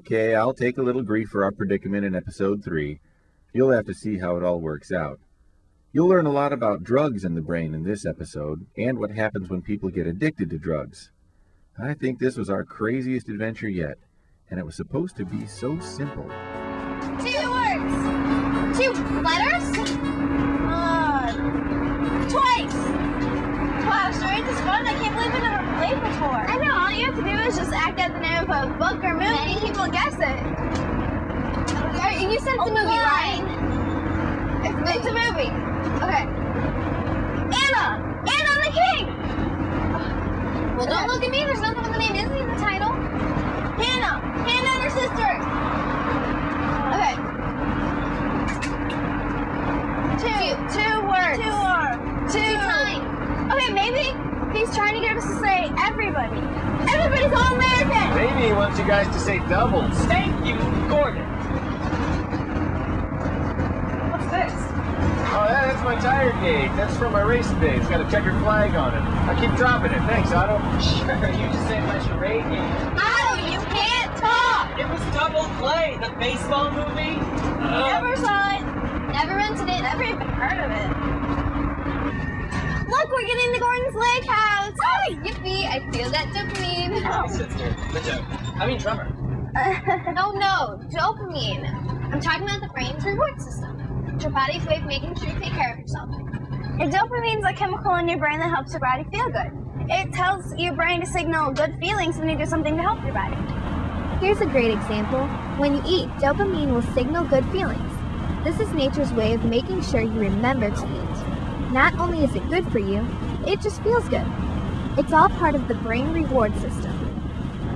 Okay, I'll take a little grief for our predicament in episode 3. You'll have to see how it all works out. You'll learn a lot about drugs in the brain in this episode, and what happens when people get addicted to drugs. I think this was our craziest adventure yet, and it was supposed to be so simple. 2 words! 2 letters? Twice! Wow, stories is fun. I can't believe I never played before. I know, all you have to do is just act out the name of a book or movie and people guess it. You said it's a movie, right? It's a movie. Okay. Anna! Anna the King! Well, don't look at me. There's nothing with the name Disney in the title. Hannah! Hannah and her sister! Okay. 2 words. 2 times. Okay, maybe he's trying to get us to say everybody. Everybody's all American! Maybe he wants you guys to say doubles. Thank you, Gordon. What's this? Oh, that's my tire gauge. That's from my race day. It's got a checkered flag on it. I keep dropping it. Thanks, Otto. Sure, you just saved my charade game. Otto, you can't talk! It was Double Play, the baseball movie. Never saw it. Never rented it. Never even heard of it. Look, we're getting to Gordon's lake house. Oh, yippee! I feel that dopamine. Oh, sister. The joke. I mean drummer. No, dopamine. I'm talking about the brain's reward system. It's your body's way of making sure you take care of yourself. And dopamine's a chemical in your brain that helps your body feel good. It tells your brain to signal good feelings when you do something to help your body. Here's a great example. When you eat, dopamine will signal good feelings. This is nature's way of making sure you remember to eat. Not only is it good for you, it just feels good. It's all part of the brain reward system.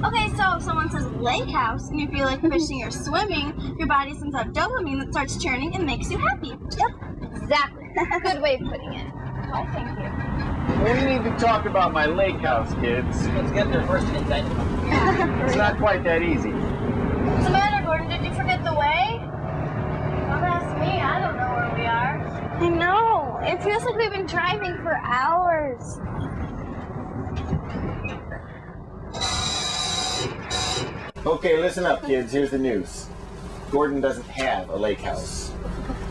Okay, so if someone says lake house and you feel like fishing or swimming, your body sends out dopamine that starts churning and makes you happy. Yep, exactly. Good way of putting it. Oh, thank you. We need to talk about my lake house, kids. Let's get there first and then. It's not quite that easy. What's the matter, Gordon? Did you forget the way? Don't ask me. I don't know where we are. I know. It feels like we've been driving for hours. Okay, listen up, kids. Here's the news. Gordon doesn't have a lake house.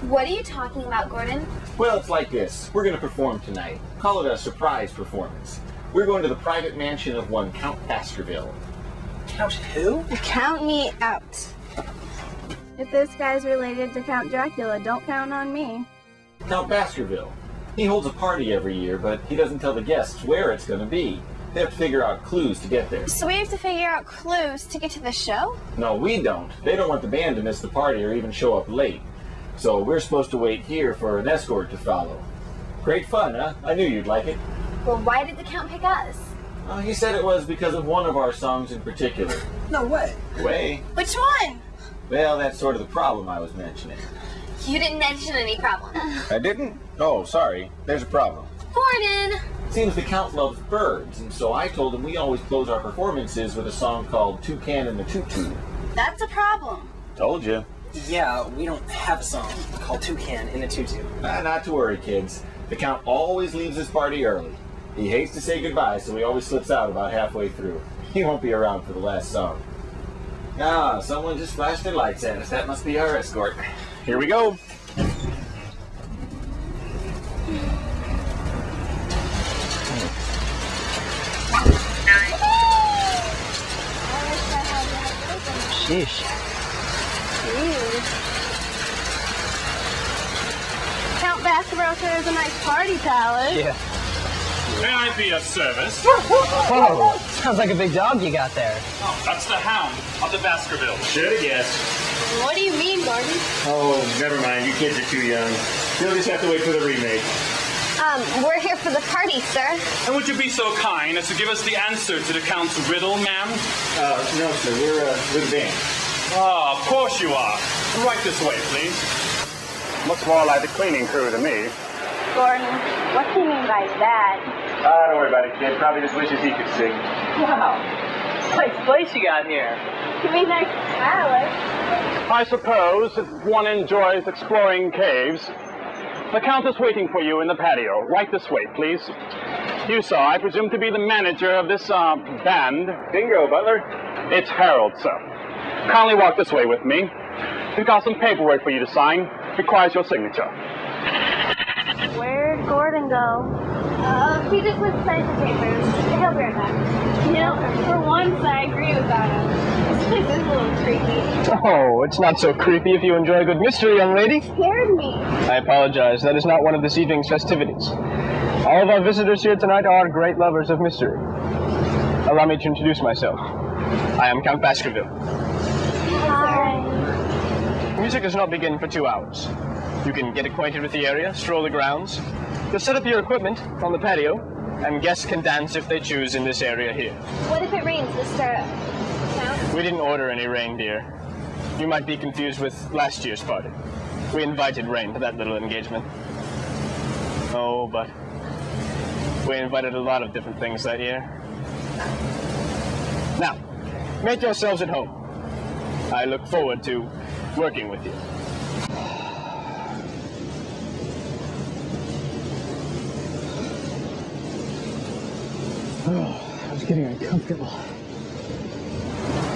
What are you talking about, Gordon? Well, it's like this. We're going to perform tonight. Call it a surprise performance. We're going to the private mansion of one Count Baskerville. Count who? Count me out. If this guy's related to Count Dracula, don't count on me. Count Baskerville. He holds a party every year, but he doesn't tell the guests where it's going to be. They have to figure out clues to get there. So we have to figure out clues to get to the show? No, we don't. They don't want the band to miss the party or even show up late. So we're supposed to wait here for an escort to follow. Great fun, huh? I knew you'd like it. Well, why did the Count pick us? He said it was because of one of our songs in particular. No way. Way? Which one? Well, that's sort of the problem I was mentioning. You didn't mention any problem. I didn't? Oh, sorry. There's a problem. Gordon! Seems the Count loves birds, and so I told him we always close our performances with a song called Toucan in the Tutu. That's a problem. Told you. Yeah, we don't have a song called Toucan in a Tutu. Not to worry, kids. The Count always leaves his party early. He hates to say goodbye, so he always slips out about halfway through. He won't be around for the last song. Ah, someone just flashed their lights at us. That must be our escort. Here we go. Sheesh. Count Baskerville sure is a nice party palace. Yeah. May I be of service? Whoa! Sounds like a big dog you got there. Oh, that's the Hound of the Baskerville. Should have guessed. What do you mean, Gordon? Oh, never mind. You kids are too young. You'll just have to wait for the remake. We're here for the party, sir. And would you be so kind as to give us the answer to the Count's riddle, ma'am? No, sir. We're the band. Ah, of course you are. Right this way, please. Looks more like the cleaning crew to me. Gordon, what do you mean by that? Don't worry about it, kid. Probably just wishes he could sing. Wow. Nice place you got here. You mean nice palace? I suppose if one enjoys exploring caves. The Count is waiting for you in the patio. Right this way, please. You saw, I presume, to be the manager of this, band. Bingo, Butler. It's Harold, sir. Kindly walk this way with me. We've got some paperwork for you to sign. Requires your signature. Where'd Gordon go? He just went to sign some papers. He'll be right back. You know, for once I agree with Adam. This place is a little creepy. Oh, it's not so creepy if you enjoy a good mystery, young lady. Scared me. I apologize. That is not one of this evening's festivities. All of our visitors here tonight are great lovers of mystery. Allow me to introduce myself. I am Count Baskerville. Hi. Music does not begin for 2 hours. You can get acquainted with the area, stroll the grounds. You'll set up your equipment on the patio, and guests can dance if they choose in this area here. What if it rains, Mr. Count? We didn't order any rain, dear. You might be confused with last year's party. We invited rain to that little engagement. Oh, but we invited a lot of different things that year. Now, make yourselves at home. I look forward to working with you. Oh, I was getting uncomfortable.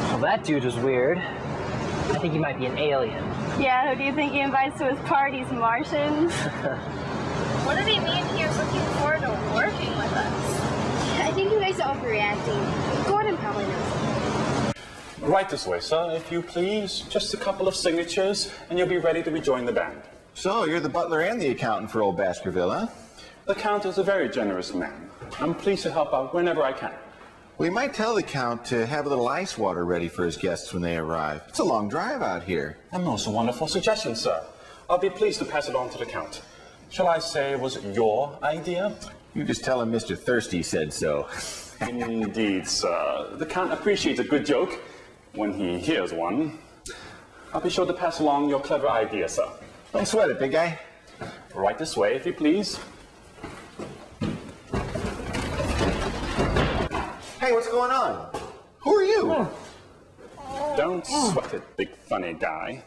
Well, that dude was weird. I think he might be an alien. Yeah, who do you think he invites to his parties, Martians? What did he mean he was looking forward to working with us? I think you guys are overreacting. Gordon probably knows. Right this way, sir, if you please. Just a couple of signatures, and you'll be ready to rejoin the band. So, you're the butler and the accountant for old Baskerville, huh? The Count is a very generous man. I'm pleased to help out whenever I can. We might tell the Count to have a little ice water ready for his guests when they arrive. It's a long drive out here. A most wonderful suggestion, sir. I'll be pleased to pass it on to the Count. Shall I say it was your idea? You just tell him Mr. Thirsty said so. Indeed, sir. The Count appreciates a good joke when he hears one. I'll be sure to pass along your clever idea, sir. Don't sweat it, big guy. Right this way, if you please. Hey, what's going on? Who are you? Don't sweat it, big funny guy.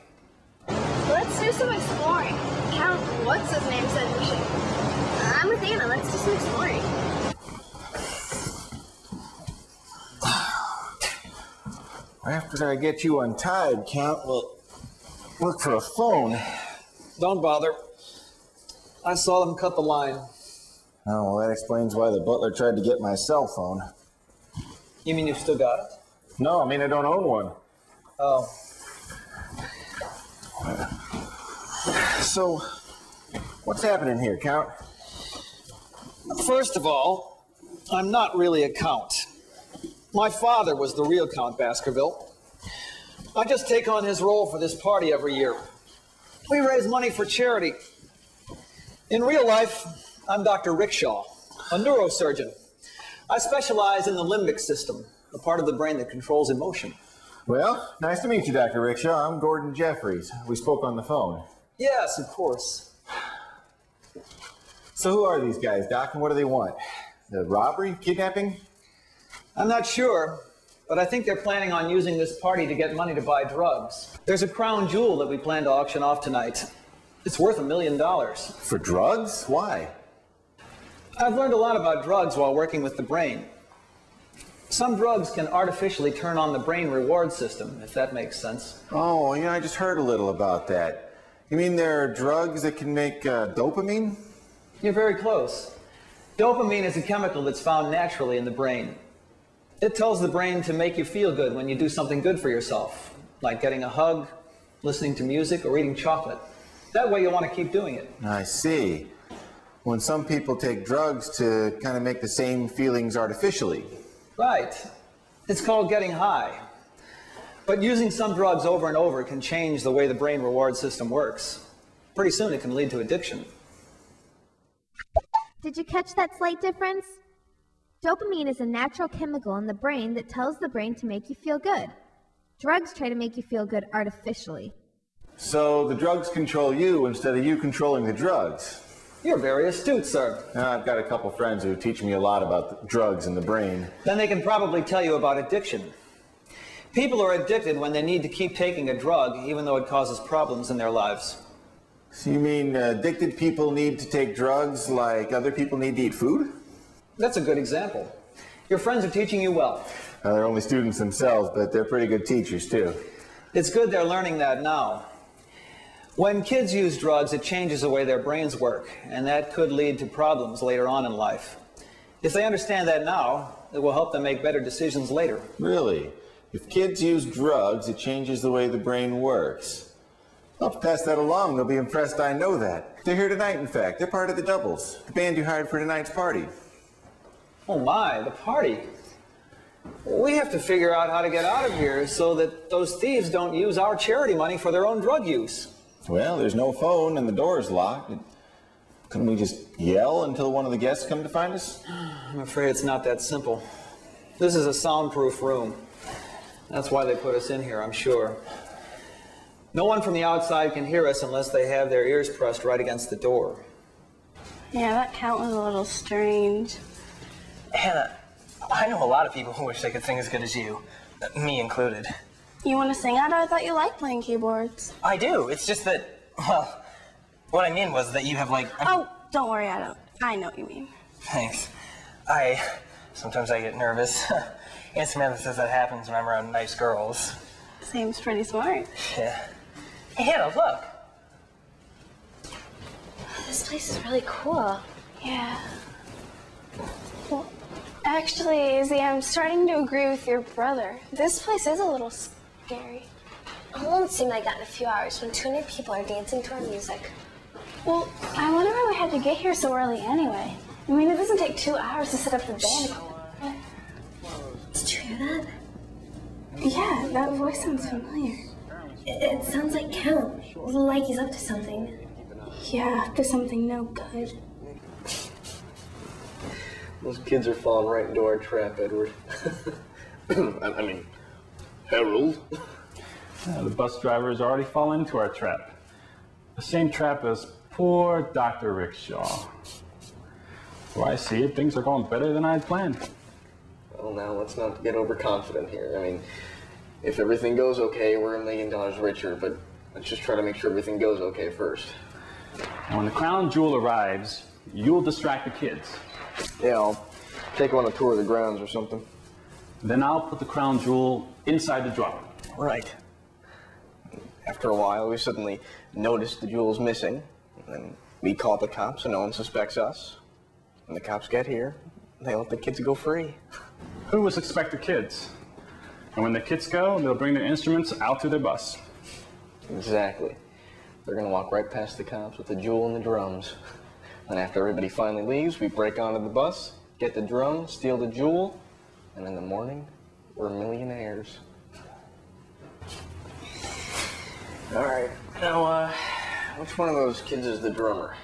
Let's do some exploring. Count, what's his name said we should. I'm with Anna. Let's do some exploring. After I get you untied, Count, we'll look for a phone. Don't bother. I saw them cut the line. Oh, well, that explains why the butler tried to get my cell phone. You mean you've still got it? No, I mean I don't own one. Oh. So, what's happening here, Count? First of all, I'm not really a count. My father was the real Count Baskerville. I just take on his role for this party every year. We raise money for charity. In real life, I'm Dr. Rickshaw, a neurosurgeon. I specialize in the limbic system, the part of the brain that controls emotion. Well, nice to meet you, Dr. Rickshaw. I'm Gordon Jeffries. We spoke on the phone. Yes, of course. So who are these guys, Doc, and what do they want? The robbery? Kidnapping? I'm not sure, but I think they're planning on using this party to get money to buy drugs. There's a crown jewel that we plan to auction off tonight. It's worth $1 million. For drugs? Why? I've learned a lot about drugs while working with the brain. Some drugs can artificially turn on the brain reward system, if that makes sense. Oh, yeah, I just heard a little about that. You mean there are drugs that can make dopamine? You're very close. Dopamine is a chemical that's found naturally in the brain. It tells the brain to make you feel good when you do something good for yourself, like getting a hug, listening to music, or eating chocolate. That way you'll want to keep doing it. I see. When some people take drugs to kind of make the same feelings artificially. Right. It's called getting high. But using some drugs over and over can change the way the brain reward system works. Pretty soon it can lead to addiction. Did you catch that slight difference? Dopamine is a natural chemical in the brain that tells the brain to make you feel good. Drugs try to make you feel good artificially. So the drugs control you instead of you controlling the drugs. You're very astute, sir. I've got a couple friends who teach me a lot about the drugs in the brain. Then they can probably tell you about addiction. People are addicted when they need to keep taking a drug, even though it causes problems in their lives. So you mean addicted people need to take drugs like other people need to eat food? That's a good example. Your friends are teaching you well. They're only students themselves, but they're pretty good teachers, too. It's good they're learning that now. When kids use drugs, it changes the way their brains work, and that could lead to problems later on in life. If they understand that now, it will help them make better decisions later. Really? If kids use drugs, it changes the way the brain works. I'll pass that along. They'll be impressed I know that. They're here tonight, in fact. They're part of the Doubles, the band you hired for tonight's party. Oh my, the party. We have to figure out how to get out of here so that those thieves don't use our charity money for their own drug use. Well, there's no phone and the door's locked. Couldn't we just yell until one of the guests come to find us? I'm afraid it's not that simple. This is a soundproof room. That's why they put us in here, I'm sure. No one from the outside can hear us unless they have their ears pressed right against the door. Yeah, that count was a little strange. Hannah, I know a lot of people who wish they could sing as good as you, me included. You want to sing out? I thought you liked playing keyboards. I do. It's just that, well, what I mean was that you have like... Oh, don't worry, I know what you mean. Thanks. Sometimes I get nervous. Aunt Samantha says that happens when I'm around nice girls. Seems pretty smart. Yeah. Hey, Hannah, look. This place is really cool. Yeah. Well, actually, Izzy, I'm starting to agree with your brother. This place is a little scary. It won't seem like that in a few hours when 200 people are dancing to our music. Well, I wonder why we had to get here so early anyway. I mean, it doesn't take 2 hours to set up the band. Did you hear that? Yeah, that voice sounds familiar. It sounds like Count, like he's up to something. Yeah, up to something no good. Those kids are falling right into our trap, Edward. I mean, Harold. The bus driver has already fallen into our trap. The same trap as poor Dr. Rickshaw. So I see it, things are going better than I had planned. Well, now let's not get overconfident here. I mean, if everything goes okay, we're $1 million richer, but let's just try to make sure everything goes okay first. And when the crown jewel arrives, you'll distract the kids. Yeah, I'll take them on a tour of the grounds or something. Then I'll put the crown jewel inside the drum. Right. After a while, we suddenly noticed the jewel's missing. And then we call the cops so no one suspects us. When the cops get here, they let the kids go free. Who would suspect the kids? And when the kids go, they'll bring their instruments out to their bus. Exactly. They're gonna walk right past the cops with the jewel and the drums. And after everybody finally leaves, we break onto the bus, get the drum, steal the jewel, and in the morning, we're millionaires. All right, now, which one of those kids is the drummer?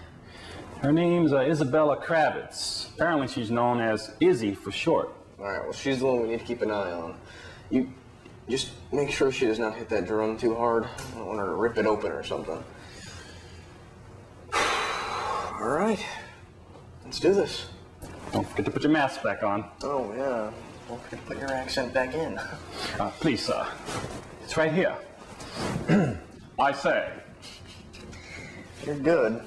Her name's Isabella Kravitz. Apparently she's known as Izzy for short. All right, well, she's the one we need to keep an eye on. You just make sure she does not hit that drum too hard. I don't want her to rip it open or something. All right, let's do this. Don't forget to put your mask back on. Oh, yeah. Don't forget to put your accent back in. Please, sir. It's right here. I say. You're good.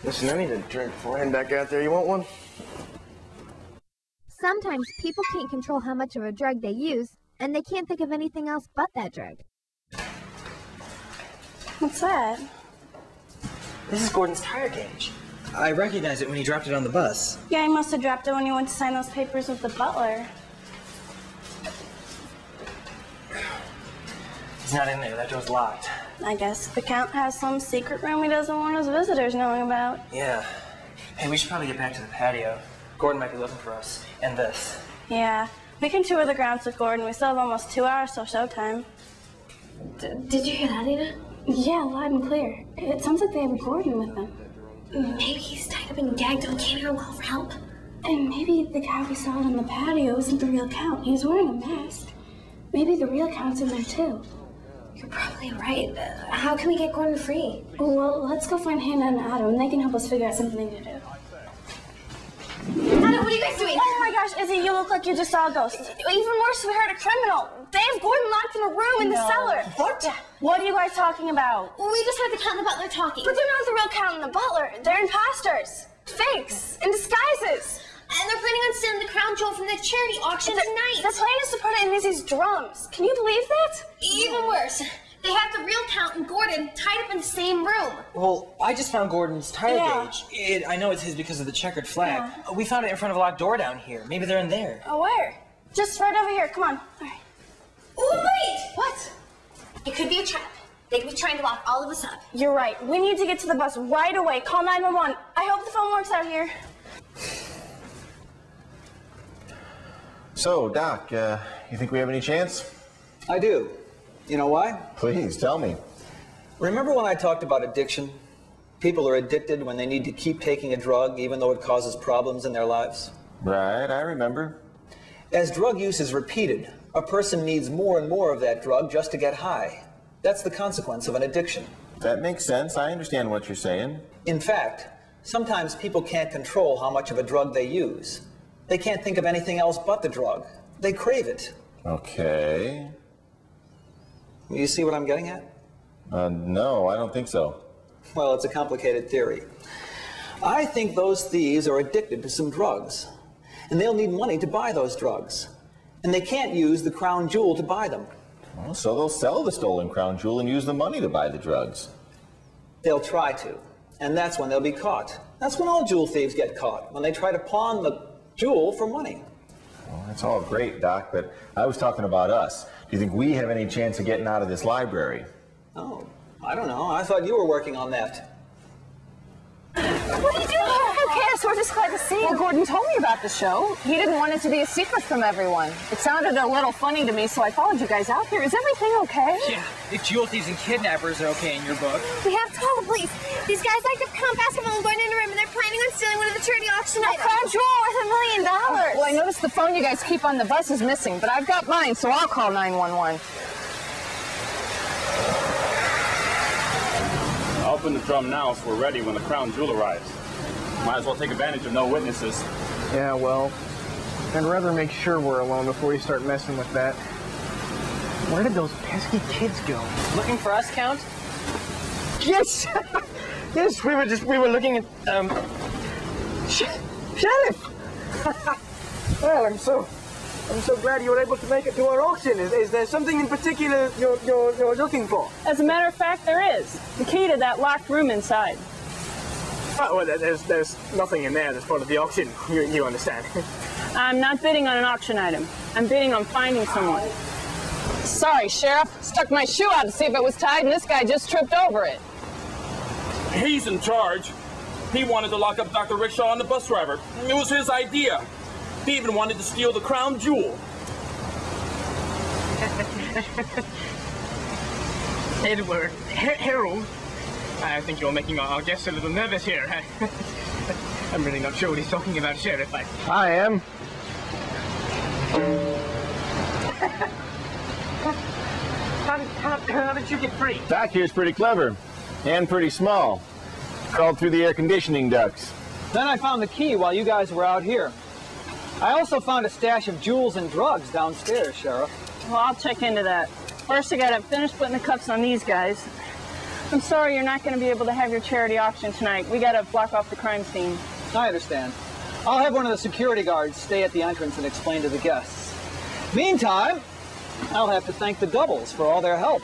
Listen, I need a drink before I head back out there. You want one? Sometimes people can't control how much of a drug they use, and they can't think of anything else but that drug. What's that? This is Gordon's tire gauge. I recognized it when he dropped it on the bus. Yeah, he must have dropped it when he went to sign those papers with the butler. He's not in there. That door's locked. I guess the Count has some secret room he doesn't want his visitors knowing about. Yeah. Hey, we should probably get back to the patio. Gordon might be looking for us. And this. Yeah. We can tour the grounds with Gordon. We still have almost 2 hours till showtime. Did you hear that, Ada? Yeah, loud and clear. It sounds like they have Gordon with them. Maybe he's tied up and gagged and can't hear a call for help. And maybe the guy we saw on the patio isn't the real Count. He's wearing a mask. Maybe the real Count's in there too. You're probably right. How can we get Gordon free? Well, let's go find Hannah and Adam. They can help us figure out something to do. Adam, what are you guys doing? Oh my gosh, Izzy, you look like you just saw a ghost. Even worse, we heard a criminal. They have Gordon locked in a room in the cellar. What? Yeah. What are you guys talking about? We just heard the Count and the butler talking. But they're not the real Count and the butler. They're imposters. Fakes. In disguises. And they're planning on stealing the crown jewel from the charity auction tonight. The plan is to put it in Izzy's drums. Can you believe that? Even worse. They have the real Count and Gordon tied up in the same room. Well, I just found Gordon's tire gauge. I know it's his because of the checkered flag. Yeah. We found it in front of a locked door down here. Maybe they're in there. Oh, where? Just right over here. Come on. All right. Oh, wait! What? It could be a trap. They could be trying to lock all of us up. You're right. We need to get to the bus right away. Call 911. I hope the phone works out here. So, Doc, you think we have any chance? I do. You know why? Please, tell me. Remember when I talked about addiction? People are addicted when they need to keep taking a drug even though it causes problems in their lives. Right, I remember. As drug use is repeated, a person needs more and more of that drug just to get high. That's the consequence of an addiction. That makes sense. I understand what you're saying. In fact, sometimes people can't control how much of a drug they use. They can't think of anything else but the drug. They crave it. Okay. You see what I'm getting at? No, I don't think so. Well, it's a complicated theory. I think those thieves are addicted to some drugs, and they'll need money to buy those drugs. And they can't use the crown jewel to buy them. Well, so they'll sell the stolen crown jewel and use the money to buy the drugs. They'll try to, and that's when they'll be caught. That's when all jewel thieves get caught, when they try to pawn the jewel for money. Well, that's all great, Doc, but I was talking about us. Do you think we have any chance of getting out of this library? Oh, I don't know. I thought you were working on that. What are you doing? Who cares? We're just glad to see you. Well, Gordon told me about the show. He didn't want it to be a secret from everyone. It sounded a little funny to me, so I followed you guys out here. Is everything okay? Yeah, if jewel thieves and kidnappers are okay in your book. We have to call the police. These guys locked up Count Basketball and Gordon in a room, and they're planning on stealing one of the charity auction items. Crown jewel worth $1 million. Well, I noticed the phone you guys keep on the bus is missing, but I've got mine, so I'll call 911. I'll open the drum now so we're ready when the crown jewel arrives. Might as well take advantage of no witnesses. Yeah, well, I'd rather make sure we're alone before we start messing with that. Where did those pesky kids go? Looking for us, Count? Yes! Yes, we were looking at, Sheriff! Well, I'm so glad you were able to make it to our auction. Is there something in particular you're looking for? As a matter of fact, there is. The key to that locked room inside. Oh, well, there's nothing in there that's part of the auction. You understand. I'm not bidding on an auction item. I'm bidding on finding someone. Sorry, Sheriff. Stuck my shoe out to see if it was tied, and this guy just tripped over it. He's in charge. He wanted to lock up Dr. Rickshaw and the bus driver. It was his idea. He even wanted to steal the crown jewel. Edward, Harold, I think you're making our guests a little nervous here. I'm really not sure what he's talking about, Sheriff. I am. How did you get free? Doc here's pretty clever and pretty small. Crawled through the air conditioning ducts. Then I found the key while you guys were out here. I also found a stash of jewels and drugs downstairs, Sheriff. Well, I'll check into that. First, I gotta finish putting the cuffs on these guys. I'm sorry you're not gonna be able to have your charity auction tonight. We gotta block off the crime scene. I understand. I'll have one of the security guards stay at the entrance and explain to the guests. Meantime, I'll have to thank the doubles for all their help.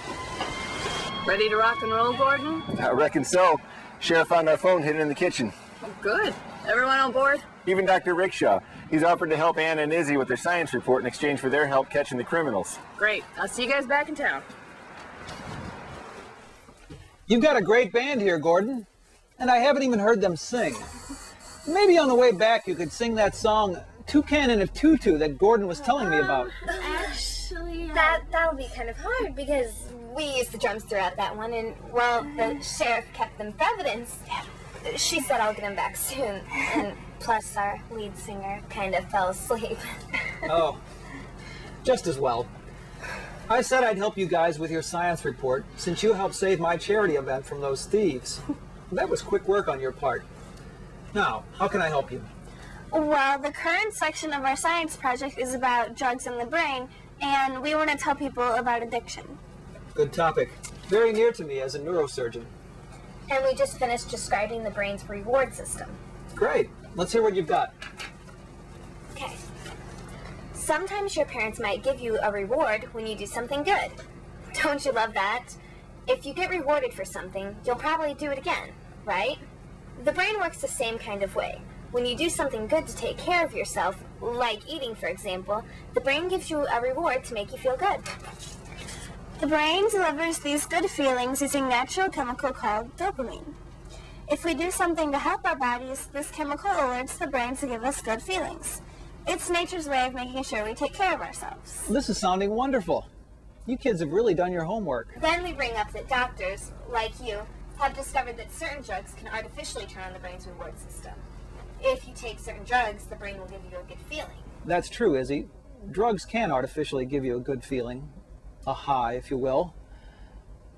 Ready to rock and roll, Gordon? I reckon so. Sheriff found our phone hidden in the kitchen. Oh, good. Everyone on board? Even Dr. Rickshaw. He's offered to help Anna and Izzy with their science report in exchange for their help catching the criminals. Great. I'll see you guys back in town. You've got a great band here, Gordon, and I haven't even heard them sing. Maybe on the way back you could sing that song, Toucan in a Tutu, that Gordon was telling me about. Actually, that'll be kind of hard because we used the drums throughout that one, and well, the sheriff kept them for evidence. She said I'll get them back soon, and plus our lead singer kind of fell asleep. Oh, just as well. I said I'd help you guys with your science report since you helped save my charity event from those thieves. That was quick work on your part. Now, how can I help you? Well, the current section of our science project is about drugs in the brain, and we want to tell people about addiction. Good topic. Very near to me as a neurosurgeon. And we just finished describing the brain's reward system. Great. Let's hear what you've got. Sometimes your parents might give you a reward when you do something good. Don't you love that? If you get rewarded for something, you'll probably do it again, right? The brain works the same kind of way. When you do something good to take care of yourself, like eating, for example, the brain gives you a reward to make you feel good. The brain delivers these good feelings using a natural chemical called dopamine. If we do something to help our bodies, this chemical alerts the brain to give us good feelings. It's nature's way of making sure we take care of ourselves. This is sounding wonderful. You kids have really done your homework. Then we bring up that doctors, like you, have discovered that certain drugs can artificially turn on the brain's reward system. If you take certain drugs, the brain will give you a good feeling. That's true, Izzy. Drugs can artificially give you a good feeling, a high, if you will.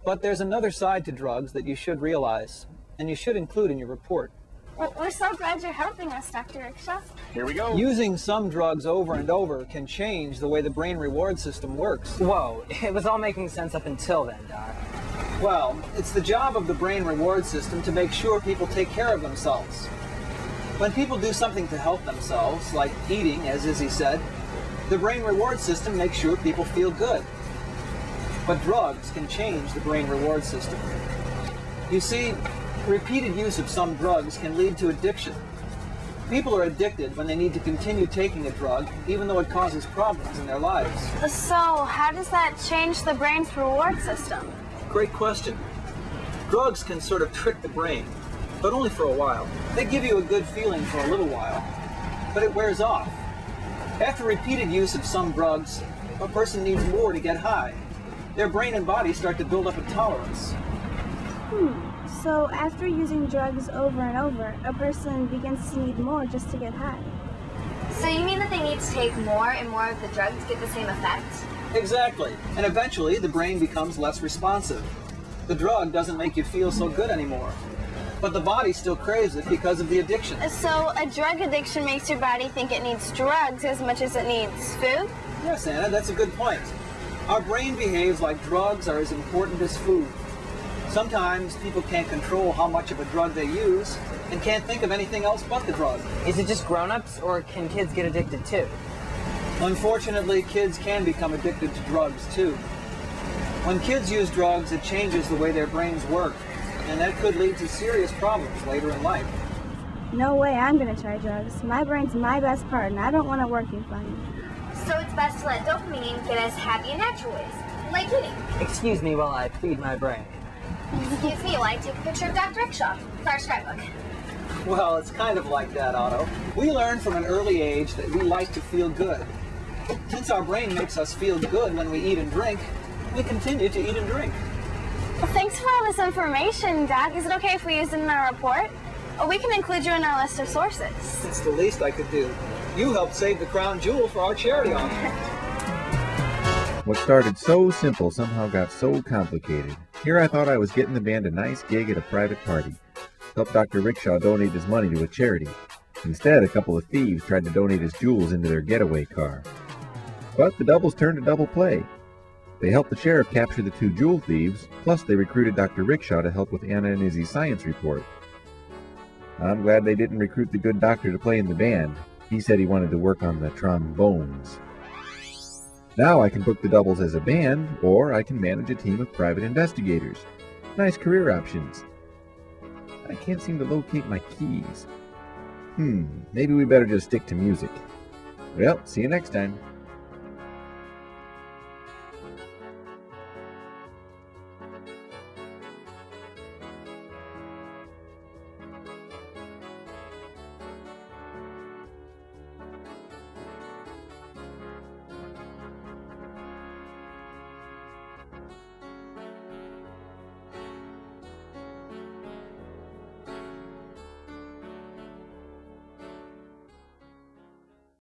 But there's another side to drugs that you should realize, and you should include in your report. Well, we're so glad you're helping us, Dr. Rickshaw. Here we go. Using some drugs over and over can change the way the brain reward system works. Whoa, it was all making sense up until then, Doc. Well, it's the job of the brain reward system to make sure people take care of themselves. When people do something to help themselves, like eating, as Izzy said, the brain reward system makes sure people feel good. But drugs can change the brain reward system. You see, repeated use of some drugs can lead to addiction. People are addicted when they need to continue taking a drug, even though it causes problems in their lives. So, how does that change the brain's reward system? Great question. Drugs can sort of trick the brain, but only for a while. They give you a good feeling for a little while, but it wears off. After repeated use of some drugs, a person needs more to get high. Their brain and body start to build up a tolerance. So after using drugs over and over, a person begins to need more just to get high. So you mean that they need to take more and more of the drug to get the same effect? Exactly. And eventually the brain becomes less responsive. The drug doesn't make you feel so good anymore. But the body still craves it because of the addiction. So a drug addiction makes your body think it needs drugs as much as it needs food? Yes, Anna, that's a good point. Our brain behaves like drugs are as important as food. Sometimes people can't control how much of a drug they use and can't think of anything else but the drug. Is it just grown-ups, or can kids get addicted too? Unfortunately, kids can become addicted to drugs too. When kids use drugs, it changes the way their brains work, and that could lead to serious problems later in life. No way I'm gonna try drugs. My brain's my best part, and I don't want it working funny. So it's best to let dopamine get us happy in natural ways, like eating. Excuse me while I feed my brain. Excuse me while I take a picture of Dr. Rickshaw for our scrapbook. Well, it's kind of like that, Otto. We learn from an early age that we like to feel good. Since our brain makes us feel good when we eat and drink, we continue to eat and drink. Well, thanks for all this information, Doc. Is it okay if we use it in our report? Or we can include you in our list of sources. It's the least I could do. You helped save the crown jewel for our charity auction. What started so simple somehow got so complicated. Here I thought I was getting the band a nice gig at a private party. Helped Dr. Rickshaw donate his money to a charity. Instead, a couple of thieves tried to donate his jewels into their getaway car. But the doubles turned a double play. They helped the sheriff capture the two jewel thieves, plus they recruited Dr. Rickshaw to help with Anna and Izzy's science report. I'm glad they didn't recruit the good doctor to play in the band. He said he wanted to work on the trombones. Now I can book the doubles as a band, or I can manage a team of private investigators. Nice career options. I can't seem to locate my keys. Maybe we better just stick to music. Well, see you next time.